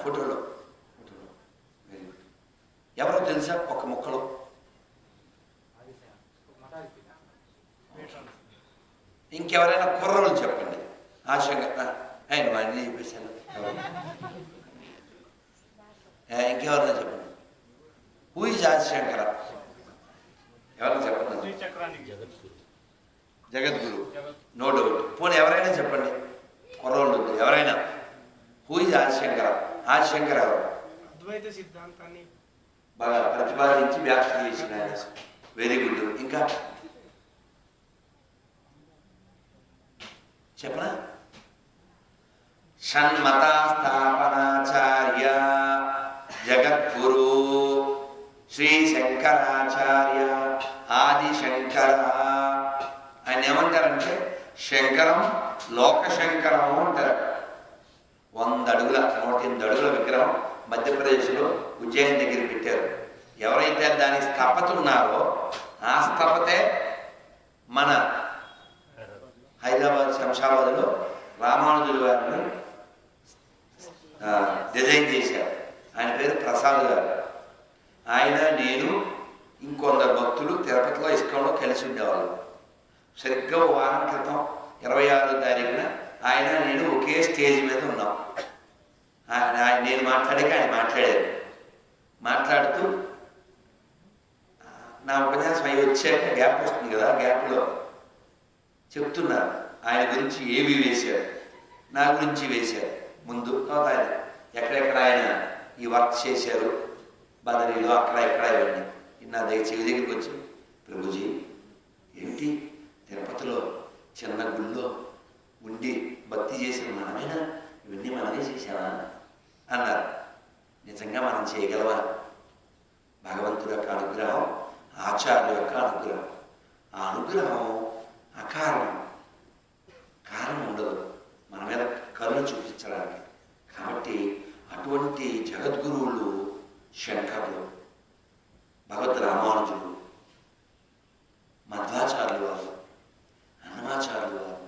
ఫోటోలో very good. ఎవరో తెలుసా ఒక ముక్కలో? ఇంకెవరైనా కుర్రోళ్ళు చెప్పండి. ఆశంగా ఆయన అన్నీ చెప్పేశాను. ఇంకెవరైనా చెప్పండి. Who is Adi Shankara? ఎవరైనా చెప్పండి. జగద్గురు, నో డౌట్. పోనీ ఎవరైనా చెప్పండి, కుర్రోళ్ళు ఎవరైనా. Who is Adi Shankara? ఆదిశంకర ఎవరు? అద్వైత సిద్ధాంతాన్ని బాగా ప్రతిపాదించి వ్యాఖ్య చేసిన ఆయన. Very good. ఇంకా చెప్పనా? షణ్మతా స్థాపనాచార్య జగద్గురు శ్రీ శంకరాచార్య ఆదిశంకర. ఆయన ఏమంటారంటే శంకరం లోకశంకరం అంటారు. 100 అడుగుల 108 అడుగుల విగ్రహం మధ్యప్రదేశ్లో ఉజ్జయిని దగ్గర పెట్టారు. ఎవరైతే దాని స్థపత ఉన్నారో ఆ స్థపతే మన హైదరాబాద్ శంషాబాద్లో రామానుజుల వారిని డిజైన్ చేశారు. ఆయన పేరు ప్రసాద్ గారు. ఆయన, నేను, ఇంకొందరు భక్తులు తిరుపతిలో ఇస్కాన్లో కలిసి ఉండేవాళ్ళు. సరిగ్గా వారం క్రితం 26వ తారీఖున ఆయన నేను ఒకే స్టేజ్ మీద ఉన్నాం. నేను మాట్లాడాక ఆయన మాట్లాడారు. మాట్లాడుతూ నా ఉపన్యాసం అవి వచ్చాక గ్యాప్ వస్తుంది కదా, గ్యాప్లో చెప్తున్నారు ఆయన గురించి ఏవి వేశారు, నా గురించి వేశారు. ముందు ఆయన ఎక్కడెక్కడ ఆయన ఈ వర్క్ చేశారు, బదరీలో అక్కడ ఎక్కడ ఇవన్నీ నా చెవి దగ్గరికి వచ్చి, ప్రభుజీ ఏమిటి తిరుపతిలో చిన్న గుళ్ళో ఉండి భక్తి చేసిన మనమేనా, ఇవన్నీ మనమే చేశామా అన్నారు. నిజంగా మనం చేయగలవా? భగవంతుడి యొక్క అనుగ్రహం, ఆచార్యుల యొక్క అనుగ్రహం. ఆ అనుగ్రహం అకారణం, కారణం ఉండదు మన మీద కరుణ చూపించడానికి. కాబట్టి అటువంటి జగద్గురువులు శంకరులు, భగవద్ రామానుజులు, మధ్వాచార్యులు వారు, అన్నమాచార్యులు వారు,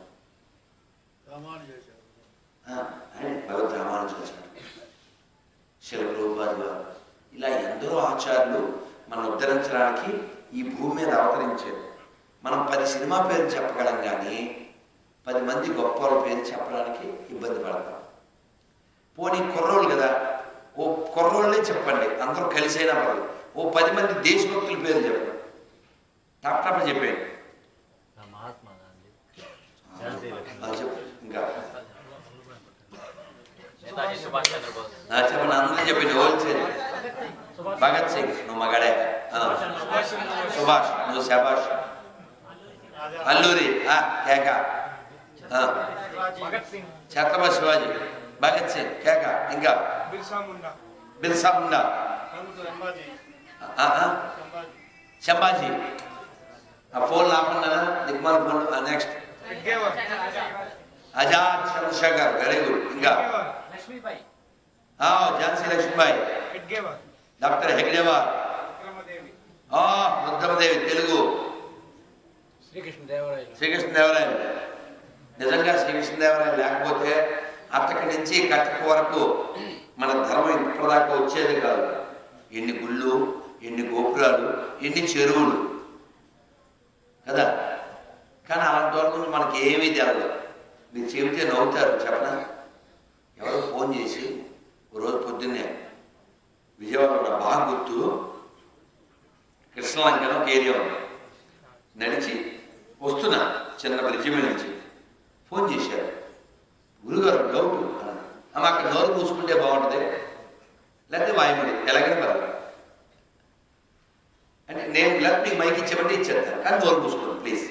భగవద్ రామానుజాచార్యులు, శిల ప్రభుపాద వారు, ఇలా ఎందరో ఆచార్యులు మనం ఉద్ధరించడానికి ఈ భూమి మీద అవతరించారు. మనం 10 సినిమా పేరు చెప్పగలం కానీ 10 మంది గొప్ప వాళ్ళ పేరు చెప్పడానికి ఇబ్బంది పడతాం. పోనీ కుర్రోళ్ళు కదా, ఓ కుర్రోళ్ళే చెప్పండి, అందరూ కలిసైనా పడదు. ఓ 10 మంది దేశభక్తుల పేరు చెప్పండి, టాప్ చెప్పండి. చెప్పు ఇంకా చెప్పండి, అందరూ చెప్పండి. హోల్సేల్ భగత్ సింగ్, నువ్వు మగాడే. సుభాష్, నువ్వు శభాష్. అల్లూరి కేక, ఛత్రపతి శివాజీ, భగత్ సింగ్ కేక. ఇంకా బిర్సా ముండా, శంభాజీ. ఆ ఫోన్ ఆపండి, దిగ్మాల్ phone. Next Azad Chandrashekhar, very good. ఇంకా ఝాన్సీ లక్ష్మీబాయి, డాక్టర్ హెగ్డేవార్, రుద్రమదేవి, తెలుగు శ్రీకృష్ణదేవరాయలు. నిజంగా శ్రీకృష్ణదేవరాయలు లేకపోతే అక్కడి నుంచి కట్టక వరకు మన ధర్మం ఇప్పటిదాకా వచ్చేది కాదు. ఎన్ని గుళ్ళు, ఎన్ని గోపురాలు, ఎన్ని చెరువులు కదా. కానీ అలాంటి వాళ్ళ గురించి మనకి ఏమీ తెలియదు. మీరు చెబితే నవ్వుతారు. చెప్పనా, ఎవరో ఫోన్ చేసి రోజు పొద్దున్నే విజయవాడలో బాగా గుర్తు కృష్ణలంకలో ఒక ఏరియా ఉంది, నడిచి వస్తున్నా చిన్న బ్రిడ్జి మీద నుంచి ఫోన్ చేశారు. గురుగారు డౌట్, అక్కడ నోరు మూసుకుంటే బాగుంటుంది లేకపోతే వాయుమడి ఎలాగైనా పర్వాలేదు అంటే నేను లేకపోతే మీకు మైక్ ఇచ్చేమంటే ఇచ్చేస్తాను, కానీ నోరు మూసుకోండి ప్లీజ్.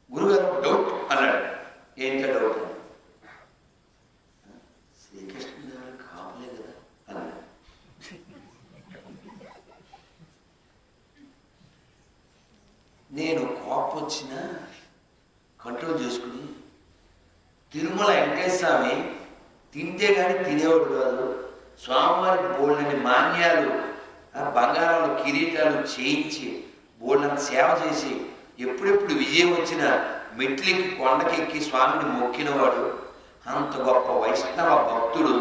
గురుగారు డౌట్ అన్నాడు. ఏంటో డౌట్? శ్రీకృష్ణ కాపులే కదా అన్నాడు. నేను కోపం వచ్చినా కంట్రోల్ చేసుకుని, తిరుమల వెంకటేశ్వర స్వామి తింటే కానీ తినేవాడు కాదు. స్వామివారికి బోళ్ళని మాన్యాలు, బంగారాలు, కిరీటాలు చేయించి బోళ్ళని సేవ చేసి ఎప్పుడెప్పుడు విజయం వచ్చినా మెట్లెక్కి కొండకెక్కి స్వామిని మొక్కినవాడు. అంత గొప్ప వైష్ణవ భక్తుడు,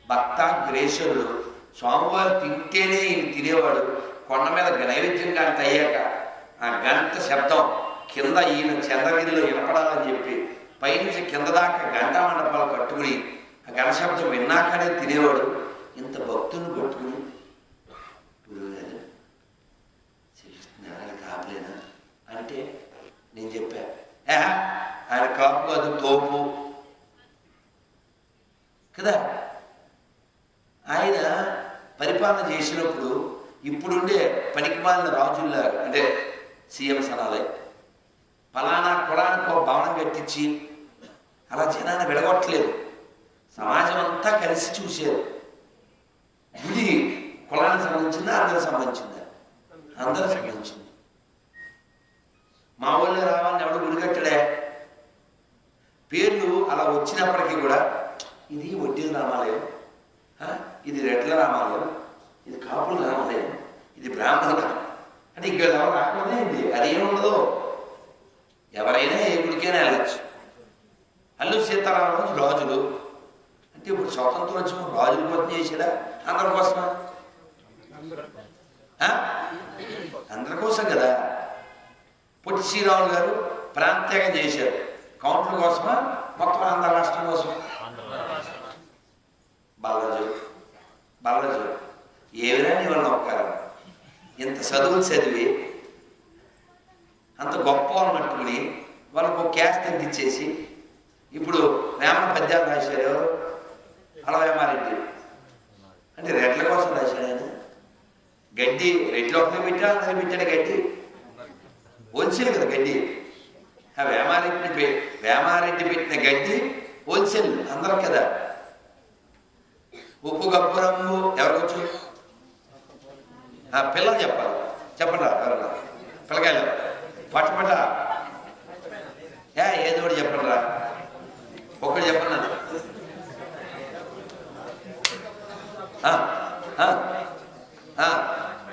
భక్తాగ్రేసరుడు. స్వామివారు తింటేనే ఈయన తినేవాడు. కొండ మీద నైవేద్యం గంట అయ్యాక ఆ గంట శబ్దం కింద ఈయన చంద్రగిరిలో వినపడాలని చెప్పి పైనుంచి కింద దాకా గంట మండపాలు కట్టుకుని ఆ గంట శబ్దం విన్నాకనే తినేవాడు. ఇంత భక్తుని పట్టుకుని గురువుగారు శ్రీకృష్ణనారాయణ కాపులేనా అంటే నేను చెప్పా, ఆయన కాపు కాదు, తోపు కదా. ఆయన పరిపాలన చేసినప్పుడు ఇప్పుడుండే పనికిమాలిన రాజుల్లాగా, అంటే సీఎంస్ అనాలి, ఫలానా కులానికి ఒక భవనం కట్టించి అలా జనాన్ని విడగొట్టలేదు. సమాజం అంతా కలిసి చూసేది. గుడి కులానికి సంబంధించిందా, అందరికి సంబంధించిందా? అందరికి సంబంధించింది. మా ఊళ్ళో రావాలని ఎవడు గుడి కట్టడే. పేర్లు అలా వచ్చినప్పటికీ కూడా ఇది వడ్డీల రామాలయం, ఇది రెడ్ల రామాలయం, ఇది కాపుల రామాలయం, ఇది బ్రాహ్మణ అంటే ఇక్కడ ఎవరు రాకూడదేంటి, అదేముండదు. ఎవరైనా ఏ గుడికైనా వెళ్ళచ్చు. అల్లూరి సీతారామరాజు రాజులు అంటే ఇప్పుడు స్వతంత్రం వచ్చి రాజుల కోసం చేసాడా, అందరి కోసమా? అందరి కోసం కదా. పొట్టి శ్రీరాములు గారు ప్రాంతీయంగా చేశారు. కౌంట్ల కోసమా, మొత్తం ఆంధ్ర రాష్ట్రం కోసమా? బాలరాజు ఏమైనా నీ వల్ల ఒక్కరు ఇంత చదువులు చదివి అంత గొప్ప వాళ్ళని పట్టుకుని వాళ్ళకు ఒక క్యాస్ట్ అందించేసి ఇప్పుడు వేమన పద్యాలు రాశారు. ఎవరు? అలవేమారెడ్డి. అంటే రెడ్ల కోసం రాశాడు ఆయన. గడ్డి రెడ్లు ఒకటి పెట్టా, అందరూ పెట్టాడు గడ్డి. హోల్సేల్ కదా గడ్డి. ఆ వేమారెడ్డి పెట్టిన గడ్డి హోల్సేల్ అందరం కదా. ఉప్పు గబ్బురమ్ము ఎవరికొచ్చు? పిల్లలు చెప్పాలి. చెప్పండి ఎవరన్నా పిల్లకాయలు పట్టపట్ట ఏదో ఒకటి చెప్పండి రా. ఒక్కటి చెప్పండి.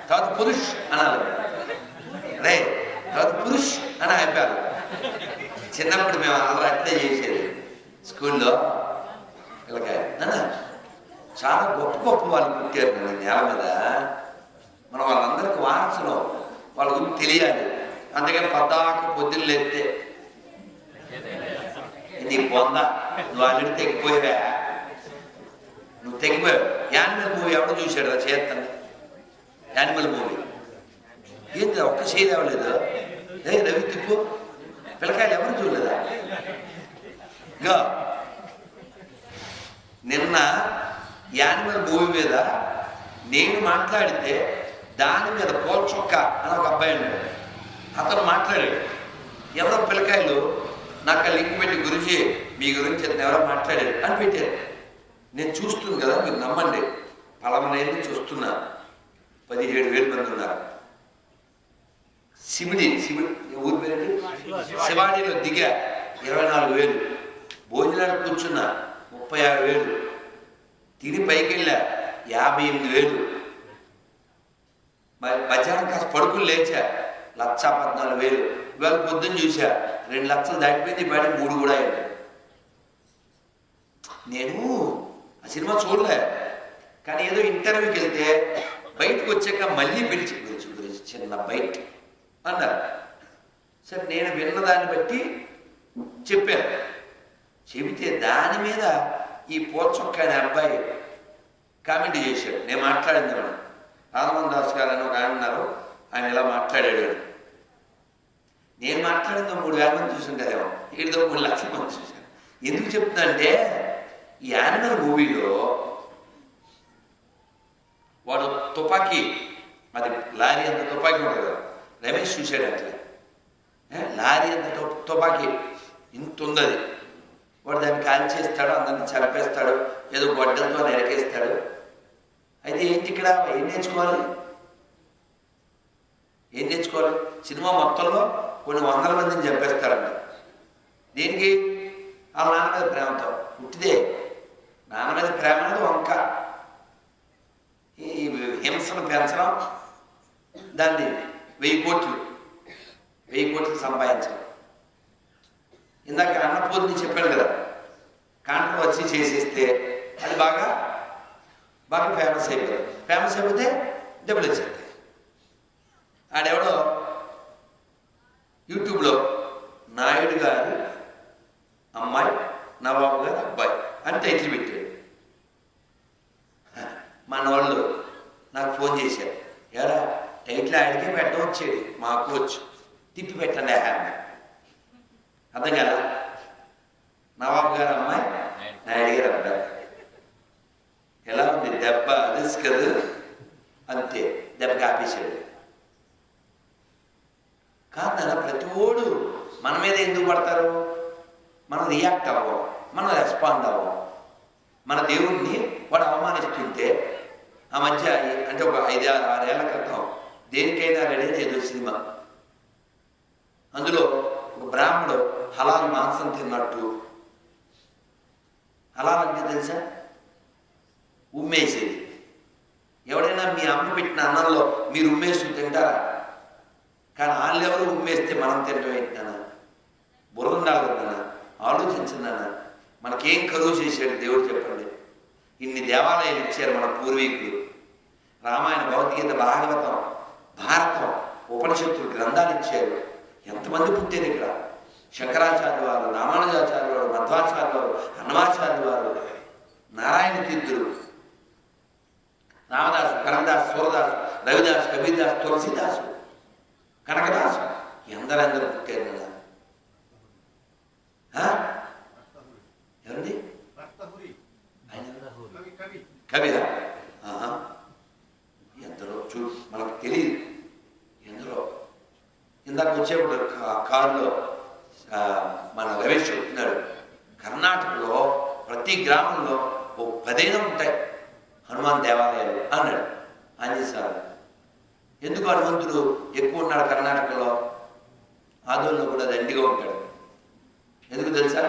తర్వాత పురుష్ అనాలి. రే తర్వాత పురుష్ అని అయిపోయారు. చిన్నప్పుడు మేము అందరూ అట్లే చేసేది స్కూల్లో. పిల్లకాయ చాలా గొప్ప గొప్ప వాళ్ళు పుట్టారు నేను నేల మీద. మనం వాళ్ళందరికీ వారసులు, వాళ్ళ గురించి తెలియాలి. అందుకని పొద్దున్న లేస్తే నీ పొంద నువ్వు ఆల్రెడీ తెగిపోయావా, నువ్వు తెగిపోయావు. యానిమల్ మూవీ ఎవరు చూశాడు రా చేస్తాను? యానిమల్ మూవీ ఏంటి ఒక్క చేయదు అవ్వలేదు. రవి తిప్పు పిల్లకాయలు ఎవరు చూడలేదా? ఇంకా నిన్న యానిమల్ మూవీ మీద నేను మాట్లాడితే దాని మీద పోల్చొక్క అని ఒక అబ్బాయి ఉన్నాడు. అతను మాట్లాడాడు. ఎవరో పిల్లకాయలు నాకు లింక్ పెట్టి గురించి మీ గురించి ఎవరో మాట్లాడాడు అని పెట్టారు. నేను చూస్తుంది కదా, మీరు నమ్మండి, పలమనేది చూస్తున్నా. 17,000 మంది ఉన్నారు. శివుడి ఊరి పేరు శివాడిలో దిగా 24,000. భోజనాలు కూర్చున్నా 36,000. తిని పైకి వెళ్ళా 58,000. మరి మధ్యాహ్నం కాస్త పడుకుని లేచా 1,14,000. ఇవాళ పొద్దున్న చూసా 2 లక్షలు దాటిపోయింది. బయట 3 కూడా అయింది. నేను ఆ సినిమా చూడలే, కానీ ఏదో ఇంటర్వ్యూకి వెళ్తే బయటకు వచ్చాక మళ్ళీ పిలిచి గురించి చిన్న బయట అన్నారు. సరే నేను విన్నదాన్ని బట్టి చెప్పాను. చెబితే దాని మీద ఈ పోచొక్క అనే అబ్బాయి కామెంట్ చేశాడు. నేను మాట్లాడింది మనం రామమోహన్ దాస్ గారు అని ఒక ఆయన ఉన్నారు, ఆయన ఇలా మాట్లాడాడు అని. నేను మాట్లాడిందో 3,000 మంది చూసుంటారేమో, 3 లక్షల మంది చూశాను. ఎందుకు చెప్తుందంటే ఈ యానిమల్ మూవీలో వాడు తుపాకీ, అది లారీ అంత తుపాకీ ఉంటుంది కదా, రమేష్ చూశాడు అట్లా. లారీ అంత తుపాకీ ఇంత ఉందది. వాడు దాన్ని కాల్చేస్తాడు, అందరిని చంపేస్తాడు, ఏదో గొడ్డలతో నరికేస్తాడు. అయితే ఏంటి ఇక్కడ ఏం నేర్చుకోవాలి? సినిమా మొత్తంలో కొన్ని 100 మందిని చంపేస్తాడంట. దేనికి? వాళ్ళ నాన్న మీద ప్రేమతో. పుట్టిదే నాన్న మీద ప్రేమ అనేది వంక. ఈ హింసను పెంచడం, దాన్ని 1000 కోట్లు సంపాదించడం. ఇందాక అన్నపూర్ణి చెప్పాడు కదా, వచ్చి చేసేస్తే అది బాగా బాగా ఫేమస్ అయిపోతుంది. ఫేమస్ అయిపోతే డబ్బులు వచ్చేస్తాయి. ఆడెవడో యూట్యూబ్లో నాయుడు గారు అమ్మాయి, నవాబు గారు అబ్బాయి అని టైటిల్ పెట్టాడు. మన వాళ్ళు నాకు ఫోన్ చేశారు, ఎరా టైటిల్ ఆడికే పెట్టడం వచ్చేది, మాకు వచ్చు, తిప్పి పెట్టండి హ్యాండ్. అర్థం కదా, నవాబు గారు అమ్మాయి, నాయుడు గారు అబ్బాయి. ఎలా ఉంది దెబ్బ? తెలుసు కదా, అంతే, దెబ్బకి ఆపేశాడు. కాదన ప్రతి ఓడు మన మీద ఎందుకు పడతారు? మనం రియాక్ట్ అవ్వం, మనం రెస్పాండ్ అవ్వం. మన దేవుణ్ణి వాడు అవమానిస్తుంటే ఆ మధ్య అంటే ఒక 5-6 ఏళ్ల క్రితం దేనికైనా రెడీ ఏదో సినిమా, అందులో ఒక బ్రాహ్మడు హలాల్ మాంసం తిన్నట్టు. హలాల్ అంటే తెలుసా? ఉమ్మేసేది. ఎవడైనా మీ అమ్మ పెట్టిన అన్నంలో మీరు ఉమ్మేసి తింటారా? కానీ వాళ్ళు ఎవరు ఉమ్మేస్తే మనం తినడం ఏంటన్నా? బుర్ర ఉండాలి కదన్నా, ఆలోచించిందన్నా. మనకేం కరువు చేశాడు దేవుడు చెప్పండి? ఇన్ని దేవాలయాలు ఇచ్చారు మన పూర్వీకులు. రామాయణ, భగవద్గీత, భాగవతం, భారతం, ఉపనిషత్తులు గ్రంథాలు ఇచ్చారు. ఎంతమంది పుట్టారు ఇక్కడ? శంకరాచార్య వారు, రామానుజాచార్య వారు, మధ్వాచార్య వారు, అన్నమాచార్య వారు, నారాయణ తీర్థులు, రామదాసు, కనకదాసు, సూరదాసు, రవిదాసు, కబీర్దాసు, తులసిదాసు, కనకదాసు, ఎందరెందరూ పుట్టారు కదా. ఎవరండి? కవిదా? ఎందరో మనకు తెలియదు. ఎందరో ఇందాక వచ్చేప్పుడు కారులో మన రమేష్ చెప్తున్నాడు, కర్ణాటకలో ప్రతి గ్రామంలో ఓ 10 ఉంటాయి హనుమాన్ దేవాలయాలు అన్నాడు ఆంజనేయ స్వామి. ఎందుకు హనుమంతుడు ఎక్కువ ఉన్నాడు కర్ణాటకలో? ఆదోళనలో కూడా దండిగా ఉంటాడు. ఎందుకు తెలుసా?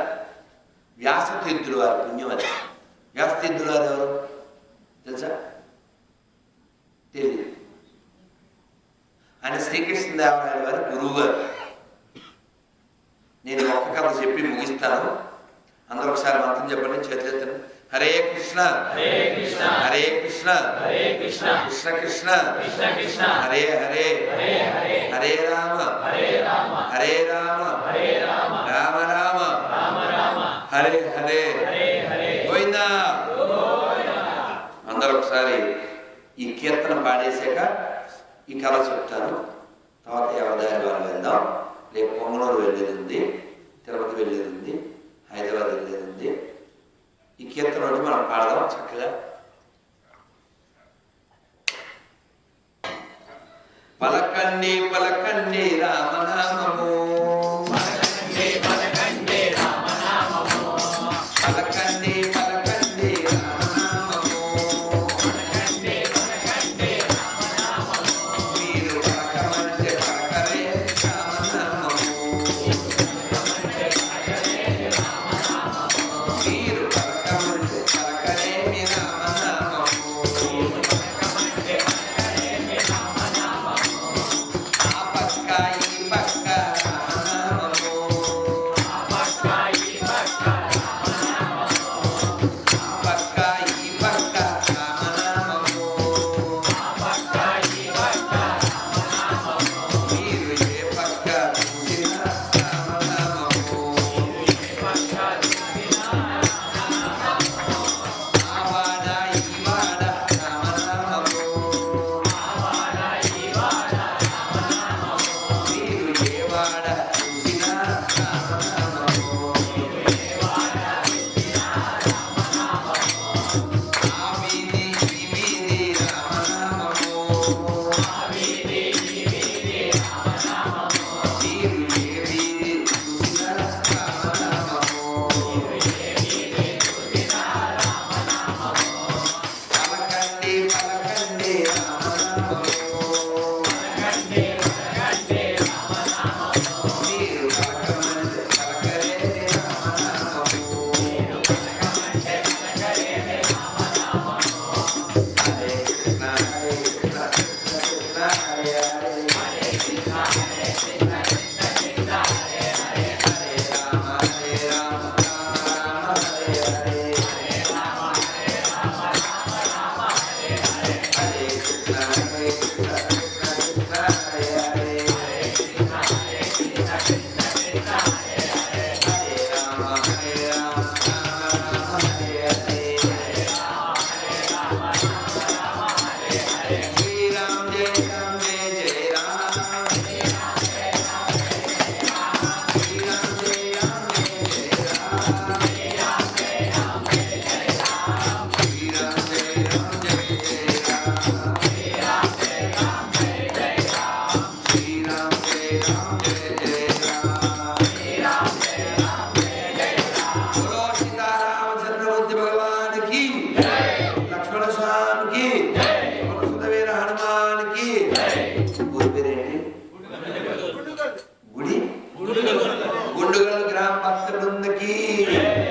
వ్యాసతీర్థులు వారు పుణ్యవతి. వ్యాసతీర్థులు వారు ఎవరు తెలుసా? తెలియదు. ఆయన శ్రీకృష్ణదేవరాయల వారి గురువు గారు. నేను ఒక్క కథ చెప్పి ముగిస్తాను. అందరూ ఒకసారి మంత్రం చెప్పండి, చేతులెత్తండి. హరే కృష్ణ హరే కృష్ణ హరే కృష్ణ హరే కృష్ణ కృష్ణ కృష్ణ కృష్ణ కృష్ణ హరే హరే హరే హరే హరే రామ హరే రామ హరే రామ హరే రామ రామ రామ రామ రామ హరే హరే హరే హరే గోవిందా. అందరూ ఒకసారి ఈ కీర్తన పాడేసాక ఈ కథ చెప్తాను. తర్వాత ఎవదారి వాళ్ళు వెళ్దాం. రేపు పొంగనూరు వెళ్ళేది ఉంది, తిరుపతి వెళ్ళేది ఉంది, హైదరాబాద్ వెళ్ళేది ఉంది. ఈ కీర్తన ఒకటి మనం పాడదాం చక్కగా. పలకండి పలకండి రామనామము, పలకండి పలకండి రామనామము, పలకండి పలకండి రామనామము, పలకండి పలకండి రామనామము. మీరు పలకమంటే పలకరే రామనామము, మీరు పలకమంటే పలకరే రామనామము.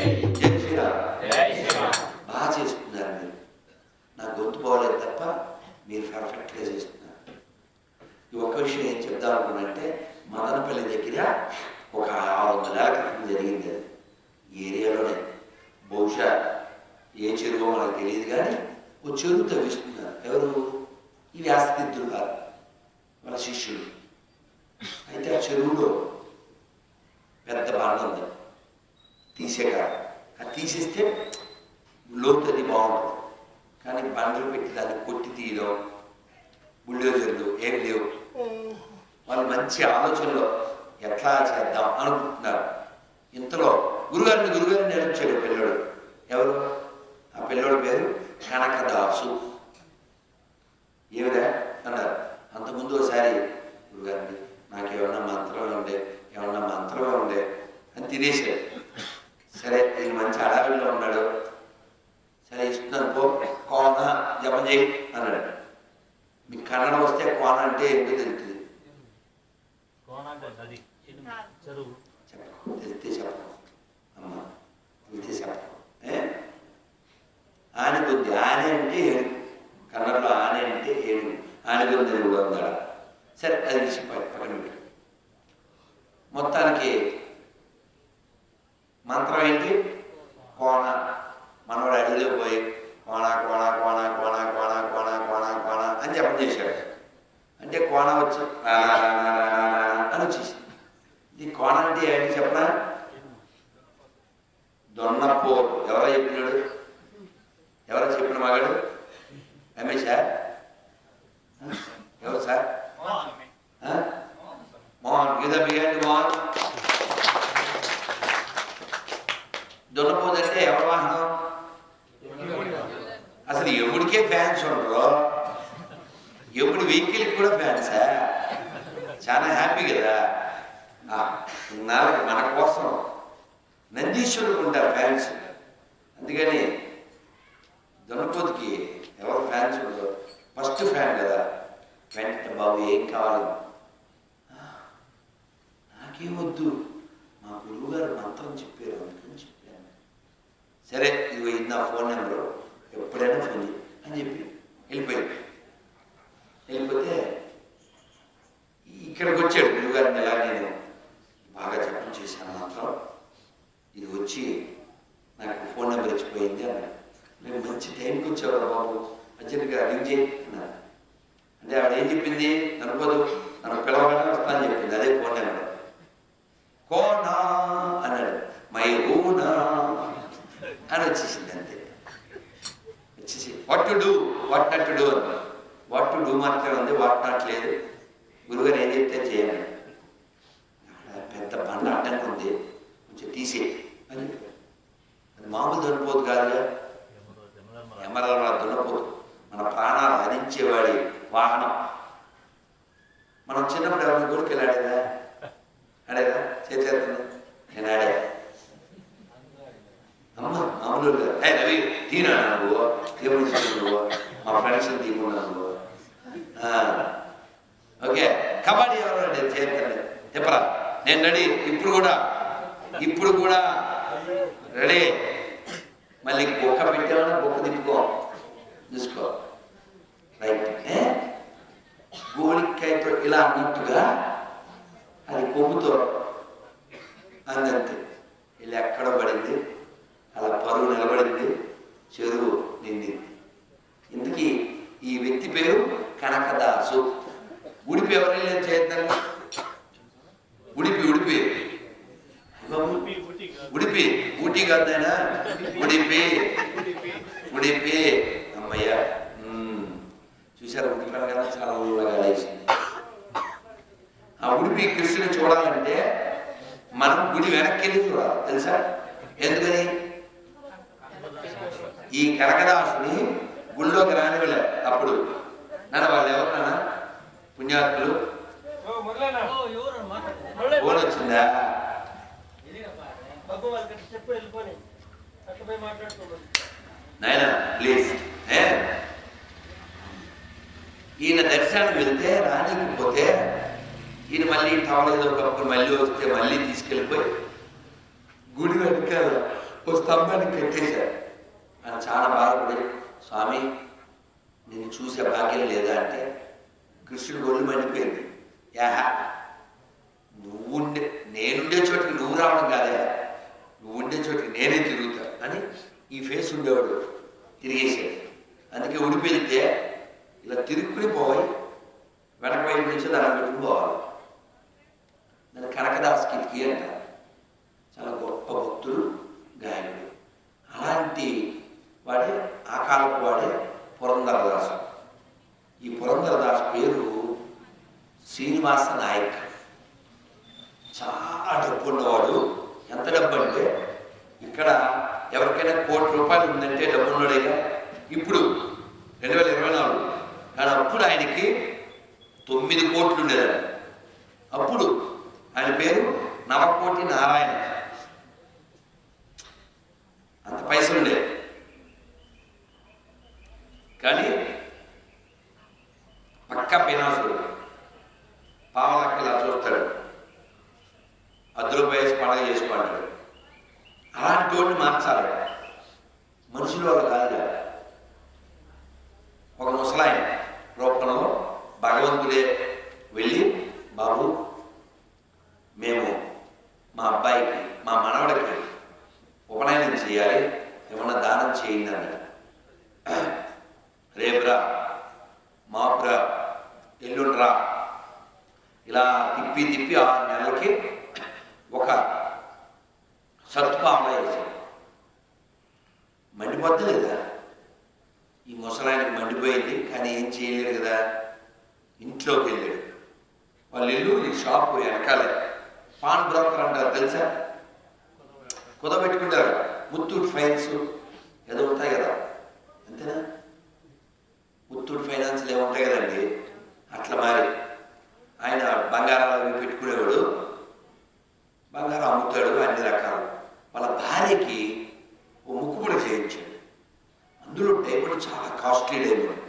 జై శ్రీరామ్. బాగా చేస్తున్నారు మీరు. నా గొంతు బాగోలేదు తప్ప మీరు పర్ఫెక్ట్గా చేస్తున్నారు. ఈ ఒక్క విషయం ఏం చెప్దాం అనుకున్నంటే, మదనపల్లి దగ్గర ఒక 600 ఏళ్ళ క్రితం జరిగింది. అది ఈ ఏరియాలోనే, బహుశా ఏ చెరువో మనకు తెలియదు కానీ ఓ చెరువు తవ్విస్తున్నారు. ఎవరు? ఈ వ్యాసతీర్థులు కాదు, వాళ్ళ శిష్యులు. అయితే ఆ చెరువులో పెద్ద బండ ఉంది, తీసేకాదు. అది తీసేస్తే లోతది బాగుంటుంది, కానీ బండలు పెట్టి దాన్ని కొట్టి తీయడం, బుల్డోజర్లు ఏం లేవు. వాళ్ళు మంచి ఆలోచనలో ఎట్లా చేద్దాం అనుకుంటున్నారు. ఇంతలో గురుగారిని నేర్పించాడు పిల్లోడు. ఎవరు? ఆ పిల్లోడి పేరు కనకదాసు. ఏమిరా అన్నారు. అంతకుముందు ఒకసారి గురుగారిని నాకు ఏమన్నా మంత్రమే ఉండే అని తినేసాడు. సరే ఈయన మంచి అడవిలో ఉన్నాడు, సరే ఇస్తున్నాను పో, కోన జపం చేయి అన్నాడు. మీకు కన్నడ వస్తే కోన అంటే ఏంటో తెలుస్తుంది. తెలిస్తే చెప్పను అమ్మ, తెలిస్తే చెప్పను. ఆనకొద్ది, ఆనే అంటే ఏడు, కన్నడలో ఆనే అంటే ఏడు, ఆనకొద్ది కూడా ఉన్నాడు. సరే అది విషయం పక్కన పెట్టు. మొత్తానికి మంత్రం ఏంటి? కోణ. మనవాడు అడిగిలో పోయి కోణ కోణ కోణ కోణ కోణ కోణ కోణ కోణ అని జపం చేశాడు. అంటే కోణ వచ్చి అని వచ్చేసింది. ఈ కోణ అంటే ఏంటి చెప్పనా? దొన్నపో. ఎవరో చెప్పినాడు? ఎవరో చెప్పిన మగాడు? రమేష్ సార్? ఎవరు సార్? మోహన్. గీత బిగండి మోహన్. దున్నపోదంటే ఎవరి వాహనం? అసలు ఎముడికే ఫ్యాన్స్ ఉండరు, ఎముడి వెహికల్కి కూడా ఫ్యాన్సా? చాలా హ్యాపీ కదా. మన కోసం నందీశ్వరుడు ఉంటారు ఫ్యాన్స్. అందుకని దున్నపోతుకి ఎవరు ఫ్యాన్స్ ఉండరు. ఫస్ట్ ఫ్యాన్ కదా. వెంటనే బాబు ఏం కావాలి? నాకేం వద్దు, మా గురువు గారు మంత్రం చెప్పారు అందుకని చెప్పాను. సరే ఇదిగో ఇది నా ఫోన్ నెంబరు, ఎప్పుడైనా ఫోన్ చేయి అని చెప్పి వెళ్ళిపోతే ఇక్కడికి వచ్చాడు గురువుగారిని. ఎలా నేను బాగా జపం చేశాను మంత్రం, ఇది వచ్చి నాకు ఫోన్ నెంబర్ ఇచ్చిపోయింది అన్నాడు. మేము మంచి టైంకి వచ్చేవారు బాబు, అర్జెంట్గా రింగ్ చేయి అన్నారు. అంటే ఆవిడ ఏం చెప్పింది? అనుకోదు, నన్ను పిలవగానే వస్తానని చెప్పింది. అదే ఫోన్ నెంబర్. కోనా అన్నాడు. మై ఊనా అని వచ్చేసింది. అంతే వచ్చేసి what to do what not to do అన్నాడు. వాట్ టు డూ మాత్రమే ఉంది, వాట్ నాట్ లేదు. గురువుగారు ఏం చెప్తే చేయాలి. పెద్ద బండ అడ్డంగా ఉంది, కొంచెం తీసే అని చెప్పారు. అది మామూలు దున్నపోదు కాదుగా, ఎమరల దున్నపోదు, మన ప్రాణాలు హరించేవాడి వాహనం. మనం చిన్నప్పుడు ఎవరిని గుడికి వెళ్ళాడేదా? చేతున్నా నేను ఆడా. అమ్మ మామూలు రవి తీనా నువ్వు, దేవుడు నువ్వు, మా ఫ్రెండ్స్ తీయకుండా నువ్వు. ఓకే, కబడ్డీ ఎవరు చేస్తాడు చెప్పరా? నేను రెడీ. ఇప్పుడు కూడా రెడీ. మళ్ళీ బొక్క పెట్టామన్నా బొక్క తిప్పుకో, చూసుకో. రైట్. గోలికాయతో ఇలా అన్నట్టుగా అది కొమ్ముతో అందంతే ఇలా ఎక్కడ పడింది, అలా పరువు నిలబడింది, చెరువు నిండింది. ఇందుకీ ఈ వ్యక్తి పేరు కనకదాసు. ఉడిపి ఎవరు వెళ్ళారు చేద్దాం? ఉడిపి ఊటీ కాదైనా ఉడిపి అమ్మయ్య. చూసారు ఉడిపి అనగానే చాలా వేసింది. ఆ ఉడిపి కృష్ణుని చూడాలంటే మనం గుడి వెనక్కి వెళ్ళి చూడాలి, తెలుసా? ఎందుకని? ఈ కనకదాసుని గుళ్ళోకి రానివ్వలే అప్పుడు. నాన్న వాళ్ళు ఎవరు నాన్న? పుణ్యాత్ములు. ఫోన్ వచ్చిందా? నాయన ప్లీజ్, ఈయన దర్శనానికి వెళ్తే రానికపోతే ఈయన మళ్ళీ టవల్ ఏదో కప్పుకొని మళ్ళీ వస్తే మళ్ళీ తీసుకెళ్ళిపోయి గుడి వెనకాల ఓ స్తంభాన్ని కట్టేశారు. ఆయన చాలా బాధపడి, స్వామి నేను చూసే భాగ్యం లేదా అంటే కృష్ణుడు ఒళ్ళు మండిపోయింది. యాహా, నేనుండే చోటికి నువ్వు రావడం కాదే, నువ్వు ఉండే చోటికి నేనే తిరుగుతా అని ఈ ఫేస్ ఉండేవాడు తిరిగేసాడు. అందుకే ఉడిపి వెళ్తే ఇలా తిరుక్కుని పోయి వెనక వైపు నుంచి దాన్ని పెట్టుకుని పోవాలి. దాన్ని కనకదాస్ కిటికీ అంటారు. చాలా గొప్ప భక్తుడు, గాయకుడు. అలాంటి వాడే ఆ కాలపు వాడే పురంధరదాసు. ఈ పురంధరదాసు పేరు శ్రీనివాస నాయక్. చాలా డబ్బు ఉన్నవాడు. ఎంత డబ్బు అంటే ఇక్కడ ఎవరికైనా ₹1,00,00,000 ఉందంటే డబ్బు ఉన్నాడేగా. ఇప్పుడు 2024, కానీ అప్పుడు ఆయనకి 9 కోట్లు ఉండేదాన్ని. అప్పుడు ఆయన పేరు నవకోటి నారాయణ. అంత పైసలు ఉండేది. కానీ పక్కా పినాసుడు. పావలకి ఇలా చూస్తాడు, ₹10 పండగ చేసుకుంటాడు. అలాంటి వాడిని మార్చాలి. మనుషులు వాళ్ళు కాదు. ఒక ముసలాయన రూపంలో భగవంతుడే వెళ్ళి, బాబు మేము మా అబ్బాయికి మా మనవడికి ఉపనయనం చేయాలి, ఏమన్నా దానం చేయండి అన్నాడు. రేపురా, మాపురా, ఎల్లుండ్రా, ఇలా తిప్పి 6 నెలలకి ఒక సత్పావన వేసాడు. మండిపోద్ది లేదా? ఈ ముసలాయనకి మండిపోయింది, కానీ ఏం చేయలేడు కదా. ఇంట్లోకి వెళ్ళాడు. వాళ్ళ ఇల్లు ఈ షాపు వెనకాలే. పాన్ బ్రోకర్ అంటారు తెలుసా? కుదబెట్టుకుంటారు. ముత్తూట్ ఫైనాన్స్ ఏదో ఉంటాయి కదా, అంతేనా? ముత్తూట్ ఫైనాన్స్లు ఏమో ఉంటాయి కదండి. అట్లా మారి ఆయన బంగారాలు అవి పెట్టుకునేవాడు. బంగారం అమ్ముతాడు, అన్ని రకాలు. వాళ్ళ భార్యకి ఓ ముక్కుపుడి చేయించాడు. అందులో డైమండ్ చాలా కాస్ట్లీ డైమండ్.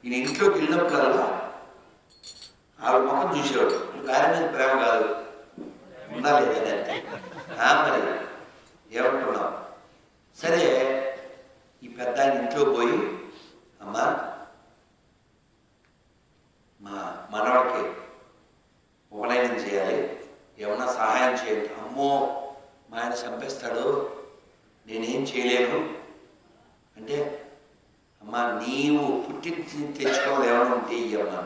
ఈయన ఇంట్లోకి వెళ్ళినప్పుడల్లా ఆవిడ ముఖం చూసేవాడు. భార్య మీద ప్రేమ కాదు, ఉండాలి అని అంటే. మరి ఏమంటున్నావు? సరే, ఈ పెద్ద ఆయన ఇంట్లో పోయి, అమ్మా మా మనవాడికి ఉపనయనం చేయాలి, ఏమన్నా సహాయం చేయండి. అమ్మో మా ఆయన చంపేస్తాడు, నేనేం చేయలేను అంటే, అమ్మా నీవు పుట్టింటి తెచ్చుకోవాలి, ఏమైనా ఉంటే ఇయ్యమ్మా.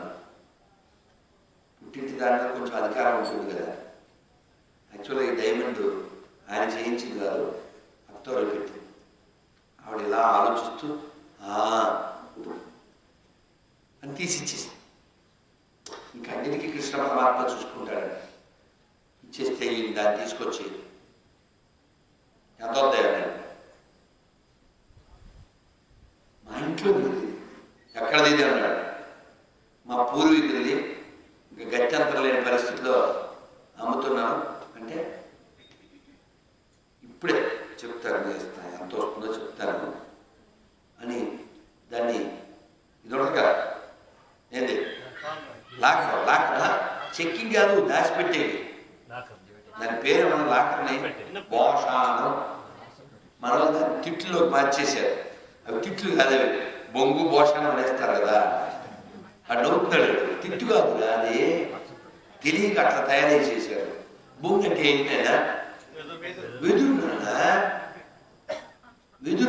పుట్టింటి దాంట్లో కొంచెం అధికారం ఉంటుంది కదా. యాక్చువల్గా ఈ డైమండ్ ఆయన చేయించింది కాదు, అత్తోరు పెట్టింది. ఆవిడ ఇలా ఆలోచిస్తూ అని తీసిచ్చేసి, ఇంకా అన్నిటికీ కృష్ణ పరమాత్మ చూసుకుంటాడని ఇచ్చేస్తే దాన్ని తీసుకొచ్చి ఎంత వద్దాయని మా ఇంట్లో దిగింది. ఎక్కడ దిగి అన్నాడు? మా పూర్వీకులది, ఇంకా గత్యంతరం లేని పరిస్థితిలో అమ్ముతున్నాను అంటే, ఇప్పుడే చెప్తాను, చేస్తాను, ఎంత వస్తుందో చెప్తాను అని దాన్ని ఇదొడగా ఏంది లాకరా చెక్కింగ్ కాదు, దాచిపెట్టేది. దాని పేరు ఏమన్నా లాకర్ని భోషానం. మన వాళ్ళు దాన్ని తిట్లులోకి మార్చేశారు. అవి తిట్లు కాదు, అవి బొంగు భోషానం అనేస్తారు కదా. అది నవ్వుతున్నాడు. తిట్టు కాదు, అది తెలియక అట్లా తయారు చేశారు. బొంగు అంటే ఏంటైనా వెదురు వెదురు